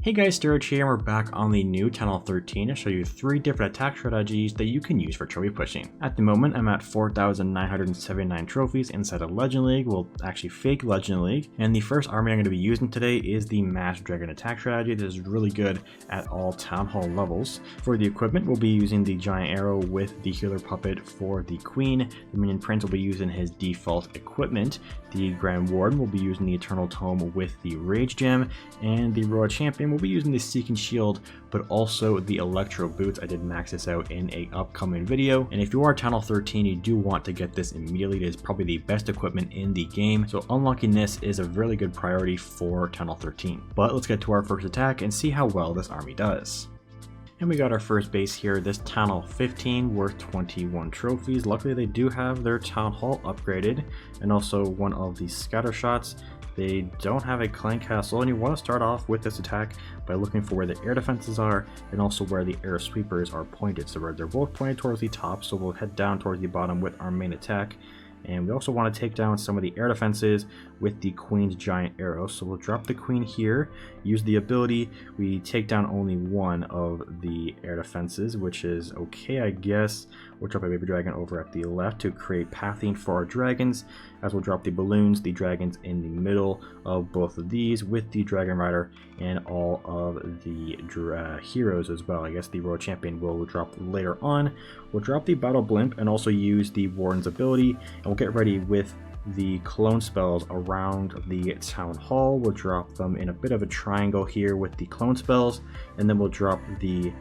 Hey guys, Sturge here, and we're back on the new TH13 to show you 3 different attack strategies that you can use for trophy pushing. At the moment, I'm at 4,979 trophies inside a Legend League, well actually fake Legend League, and the first army I'm going to be using today is the Mass Dragon attack strategy. This is really good at all Town Hall levels. For the equipment, we'll be using the Giant Arrow with the Healer Puppet for the Queen. The Minion Prince will be using his default equipment. The Grand Warden will be using the Eternal Tome with the Rage Gem, and the Royal Champion will be using the Seeking Shield, but also the Electro Boots. I did max this out in a upcoming video, and if you are Town Hall 13, you do want to get this immediately. It is probably the best equipment in the game, so unlocking this is a really good priority for Town Hall 13. But let's get to our first attack and see how well this army does. And we got our first base here, this Town Hall 15 worth 21 trophies. Luckily they do have their Town Hall upgraded, and also one of the scatter shots. They don't have a clan castle, and you want to start off with this attack by looking for where the air defenses are and also where the air sweepers are pointed. So they're both pointed towards the top, so we'll head down towards the bottom with our main attack. And we also want to take down some of the air defenses with the Queen's Giant Arrow. So we'll drop the Queen here, use the ability. We take down only one of the air defenses, which is okay, I guess. We'll drop a Baby Dragon over at the left to create pathing for our dragons, as we'll drop the balloons, the dragons in the middle of both of these with the Dragon Rider and all of the heroes as well. I guess the Royal Champion will drop later on. We'll drop the Battle Blimp and also use the Warden's ability, and we'll get ready with the clone spells around the Town Hall. We'll drop them in a bit of a triangle here with the clone spells, and then we'll drop the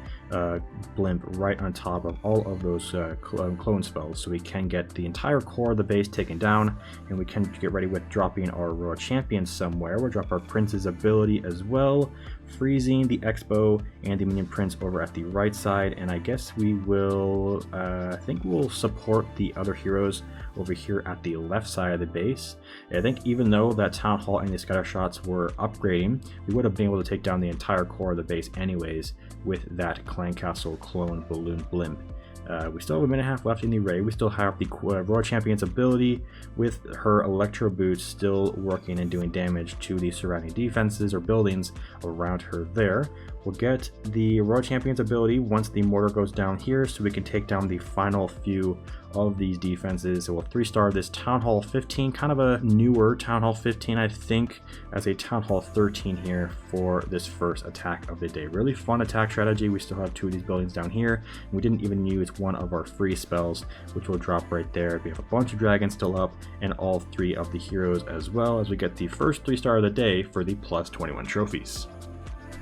blimp right on top of all of those clone spells, so we can get the entire core of the base taken down, and we can get ready with dropping our Royal Champion somewhere. We'll drop our Prince's ability as well, freezing the Expo and the Minion Prince over at the right side, and I guess we will, I think we'll support the other heroes over here at the left side of the base. I think even though that Town Hall and the scatter shots were upgrading, we would have been able to take down the entire core of the base anyways with that Clan Castle clone balloon blimp. We still have a minute and a half left in the raid. We still have the Royal Champion's ability with her Electro Boots still working and doing damage to the surrounding defenses or buildings around her there. We'll get the Royal Champion's ability once the mortar goes down here, so we can take down the final few of these defenses. So we'll 3-star this Town Hall 15, kind of a newer Town Hall 15 I think, as a Town Hall 13 here for this first attack of the day. Really fun attack strategy. We still have 2 of these buildings down here, and we didn't even use one of our free spells, which will drop right there. We have a bunch of dragons still up and all 3 of the heroes as well, as we get the first 3-star of the day for the plus 21 trophies.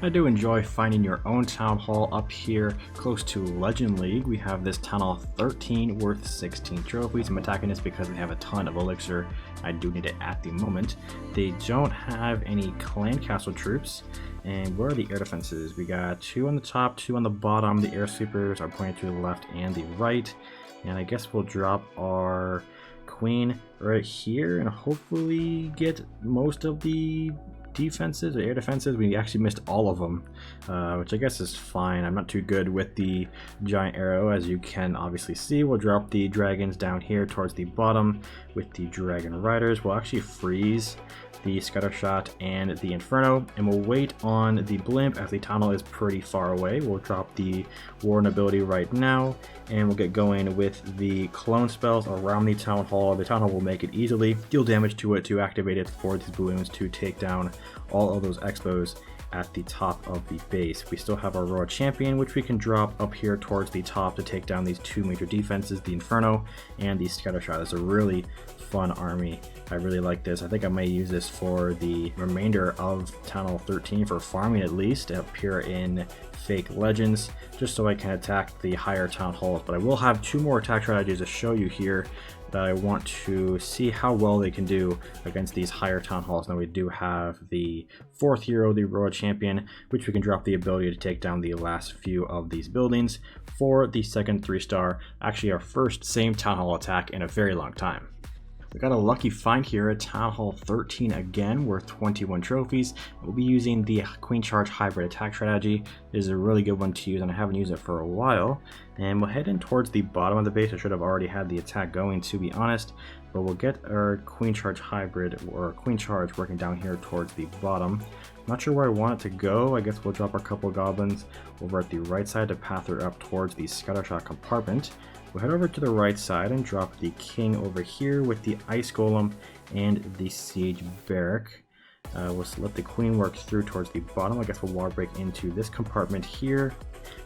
I do enjoy finding your own Town Hall up here close to Legend League. We have this Town Hall 13 worth 16 trophies. I'm attacking this because they have a ton of elixir. I do need it at the moment. They don't have any clan castle troops. And where are the air defenses? We got 2 on the top, 2 on the bottom. The air sweepers are pointing to the left and the right. And I guess we'll drop our Queen right here and hopefully get most of the defenses or air defenses. We actually missed all of them, which I guess is fine. I'm not too good with the Giant Arrow, as you can obviously see. We'll drop the dragons down here towards the bottom with the Dragon Riders. We'll actually freeze the Scatter Shot and the Inferno, and we'll wait on the blimp as the tunnel is pretty far away. We'll drop the Warden ability right now, and we'll get going with the clone spells around the Town Hall. The Town Hall will make it easily, deal damage to it to activate it for these balloons to take down all of those expos at the top of the base. We still have our Royal Champion, which we can drop up here towards the top to take down these 2 major defenses, the Inferno and the Scatter Shot. It's a really fun army. I really like this. I think I may use this for the remainder of Town Hall 13 for farming, at least up here in fake legends, just so I can attack the higher Town Halls. But I will have 2 more attack strategies to show you here that I want to see how well they can do against these higher Town Halls. Now we do have the 4th hero, the Royal Champion, which we can drop the ability to take down the last few of these buildings for the second 3-star, actually our first same Town Hall attack in a very long time. We got a lucky find here at Town Hall 13 again, worth 21 trophies. We'll be using the Queen Charge hybrid attack strategy. This is a really good one to use, and I haven't used it for a while. And we'll head in towards the bottom of the base. I should have already had the attack going, to be honest, but we'll get our Queen Charge hybrid or Queen Charge working down here towards the bottom. Not sure where I want it to go. I guess we'll drop a couple goblins over at the right side to path her up towards the scattershot compartment. We'll head over to the right side and drop the king over here with the ice golem and the siege barrack. We'll let the queen work through towards the bottom. I guess we'll wall break into this compartment here,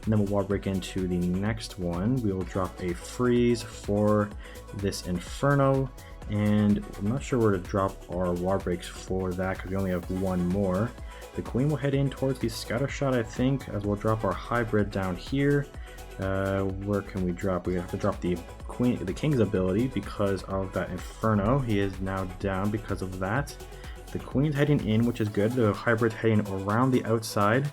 and then we'll wall break into the next one. We will drop a freeze for this inferno, and I'm not sure where to drop our wall breaks for that because we only have one more. The queen will head in towards the scattershot, I think, as we'll drop our hybrid down here. Where can we drop? We have to drop the king's ability because of that inferno. He is now down because of that. The queen's heading in, which is good. The hybrid's heading around the outside,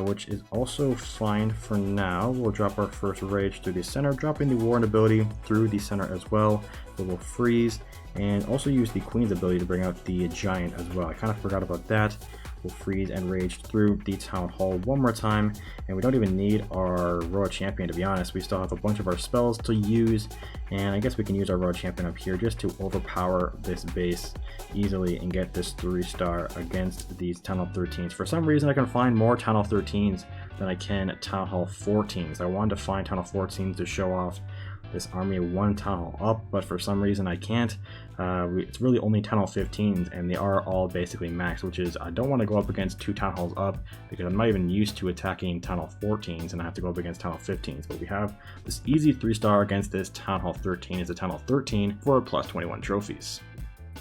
which is also fine for now. We'll drop our first rage through the center, dropping the warren ability through the center as well. We will freeze and also use the queen's ability to bring out the giant as well. I kind of forgot about that. We'll freeze and rage through the town hall one more time, and we don't even need our royal champion, to be honest. We still have a bunch of our spells to use, and I guess we can use our royal champion up here just to overpower this base easily and get this 3-star against these town hall 13s. For some reason I can find more town hall 13s than I can town hall 14s. I wanted to find town hall 14s to show off this army of 1 town hall up, but for some reason I can't. It's really only town hall 15s, and they are all basically maxed, which is I don't want to go up against 2 town halls up because I'm not even used to attacking town hall 14s and I have to go up against town hall 15s. But we have this easy 3-star against this town hall 13. It's a town hall 13 for plus 21 trophies.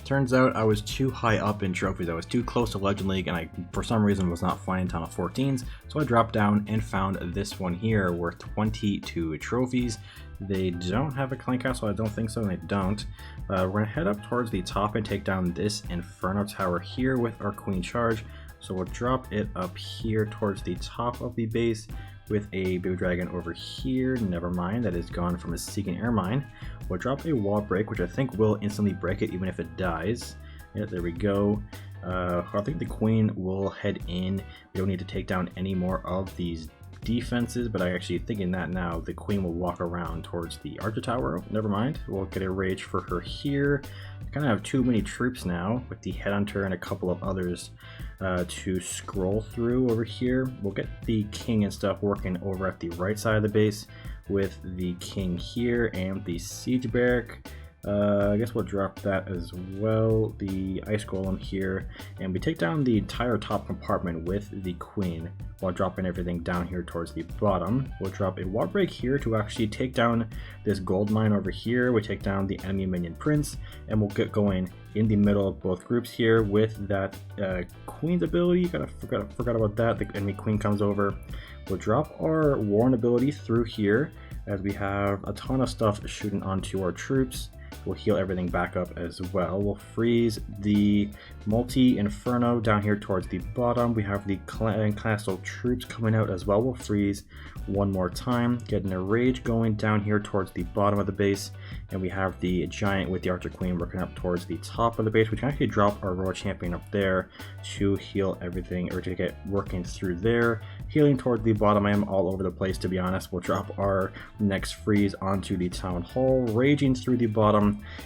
Turns out I was too high up in trophies. I was too close to Legend League, and I, for some reason, was not finding town hall 14s. So I dropped down and found this one here worth 22 trophies. They don't have a clan castle, I don't think so, and they don't. We're gonna head up towards the top and take down this Inferno Tower here with our Queen Charge. So we'll drop it up here towards the top of the base with a baby dragon over here. Never mind, that is gone from a Seeking Air Mine. We'll drop a wall break, which I think will instantly break it even if it dies. Yeah, there we go. I think the queen will head in. We don't need to take down any more of these defenses, but I actually thinking that now the queen will walk around towards the archer tower. Never mind, we'll get a rage for her here. I kind of have too many troops now with the headhunter and a couple of others to scroll through over here. We'll get the king and stuff working over at the right side of the base with the king here and the siege barrack. I guess we'll drop that as well, the ice golem here, and we take down the entire top compartment with the queen while dropping everything down here towards the bottom. We'll drop a wall break here to actually take down this gold mine over here. We take down the enemy minion prince, and we'll get going in the middle of both groups here with that queen's ability. Forgot about that. The enemy queen comes over. We'll drop our warren ability through here as we have a ton of stuff shooting onto our troops. We'll heal everything back up as well. We'll freeze the multi-inferno down here towards the bottom. We have the clan castle troops coming out as well. We'll freeze one more time, getting a rage going down here towards the bottom of the base. And we have the giant with the archer queen working up towards the top of the base. We can actually drop our royal champion up there to heal everything, or to get working through there. Healing towards the bottom. I am all over the place, to be honest. We'll drop our next freeze onto the town hall, raging through the bottom,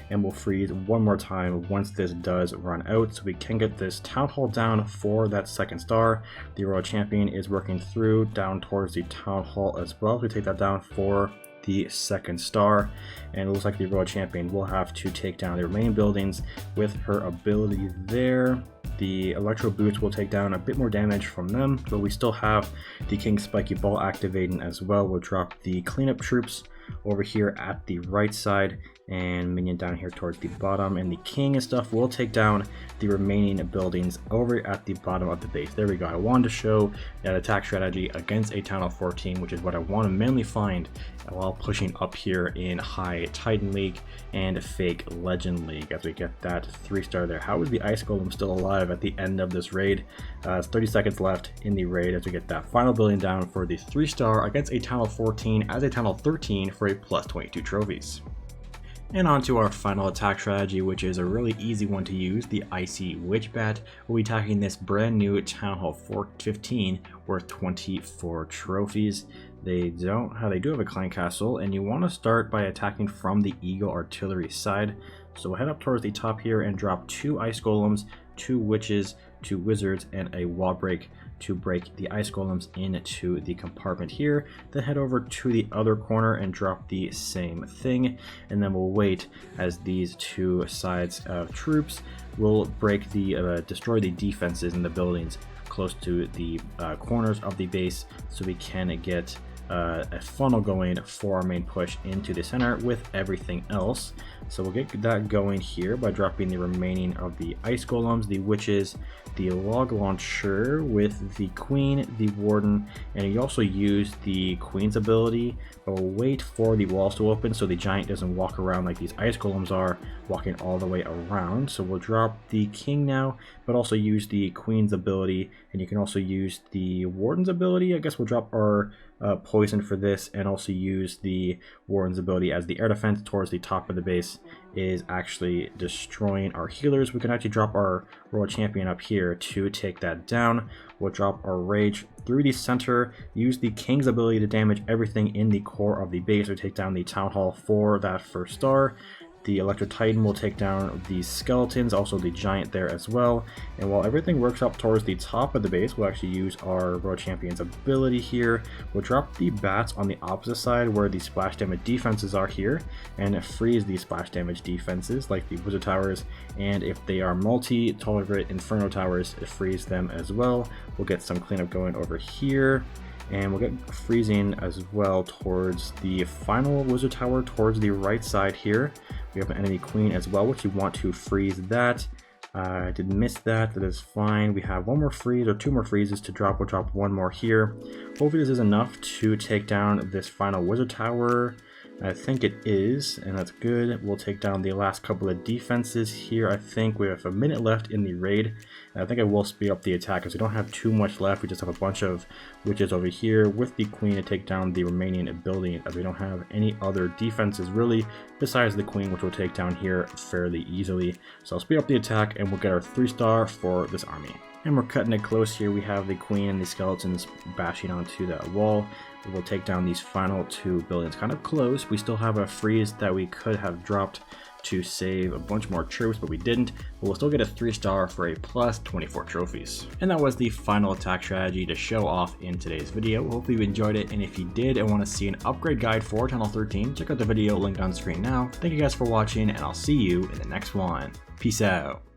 and we'll freeze one more time once this does run out, so we can get this town hall down for that 2nd star. The royal champion is working through down towards the town hall as well. We take that down for the 2nd star, and it looks like the royal champion will have to take down the remaining buildings with her ability there. The electro boots will take down a bit more damage from them, but we still have the king's spiky ball activating as well. We'll drop the cleanup troops over here at the right side and minion down here towards the bottom, and the king and stuff will take down the remaining buildings over at the bottom of the base. There we go. I wanted to show that attack strategy against a town of 14, which is what I want to mainly find while pushing up here in high Titan League and fake Legend League, as we get that 3-star there. How is the ice golem still alive at the end of this raid? It's 30 seconds left in the raid as we get that final building down for the 3-star against a town of 14 as a town of 13 for a plus 22 trophies. And on to our final attack strategy, which is a really easy one to use. The Icy Witchbat will be attacking this brand new Town Hall 15 worth 24 trophies. They do have a clan castle, and you want to start by attacking from the Eagle Artillery side. So we'll head up towards the top here and drop 2 ice golems, 2 witches, 2 wizards, and a wall break to break the ice golems into the compartment here. Then head over to the other corner and drop the same thing, and then we'll wait as these 2 sides of troops will break the destroy the defenses in the buildings close to the corners of the base, so we can get a funnel going for our main push into the center with everything else. So we'll get that going here by dropping the remaining of the ice golems, the witches, the log launcher with the queen, the warden, and you also use the queen's ability, but we'll wait for the walls to open so the giant doesn't walk around like these ice golems are, walking all the way around. So we'll drop the king now, but also use the queen's ability, and you can also use the warden's ability. I guess we'll drop our poison for this, and also use the warden's ability as the air defense towards the top of the base is actually destroying our healers. We can actually drop our royal champion up here to take that down. We'll drop our rage through the center, use the king's ability to damage everything in the core of the base to take down the town hall for that first star. The Electro Titan will take down the skeletons, also the giant there as well. And while everything works up towards the top of the base, we'll actually use our Royal Champion's ability here. We'll drop the bats on the opposite side where the splash damage defenses are here, and freeze the splash damage defenses like the Wizard Towers. And if they are multi-tolerate Inferno Towers, it frees them as well. We'll get some cleanup going over here. And we'll get freezing as well towards the final wizard tower towards the right side here. We have an enemy queen as well, which you want to freeze that. I did miss that. That is fine. We have 1 more freeze or 2 more freezes to drop. We'll drop 1 more here. Hopefully this is enough to take down this final wizard tower. I think it is, and that's good. We'll take down the last couple of defenses here. I think we have a minute left in the raid. And I think I will speed up the attack because we don't have too much left. We just have a bunch of witches over here with the queen to take down the remaining building, as we don't have any other defenses really besides the queen, which we'll take down here fairly easily. So I'll speed up the attack and we'll get our 3-star for this army. And we're cutting it close here. We have the queen and the skeletons bashing onto that wall. We'll take down these final 2 buildings kind of close. We still have a freeze that we could have dropped to save a bunch more troops, but we didn't. But we'll still get a 3-star for a plus 24 trophies. And that was the final attack strategy to show off in today's video. Hopefully you enjoyed it, and if you did and want to see an upgrade guide for Channel 13, check out the video linked on screen now. Thank you guys for watching, and I'll see you in the next one. Peace out.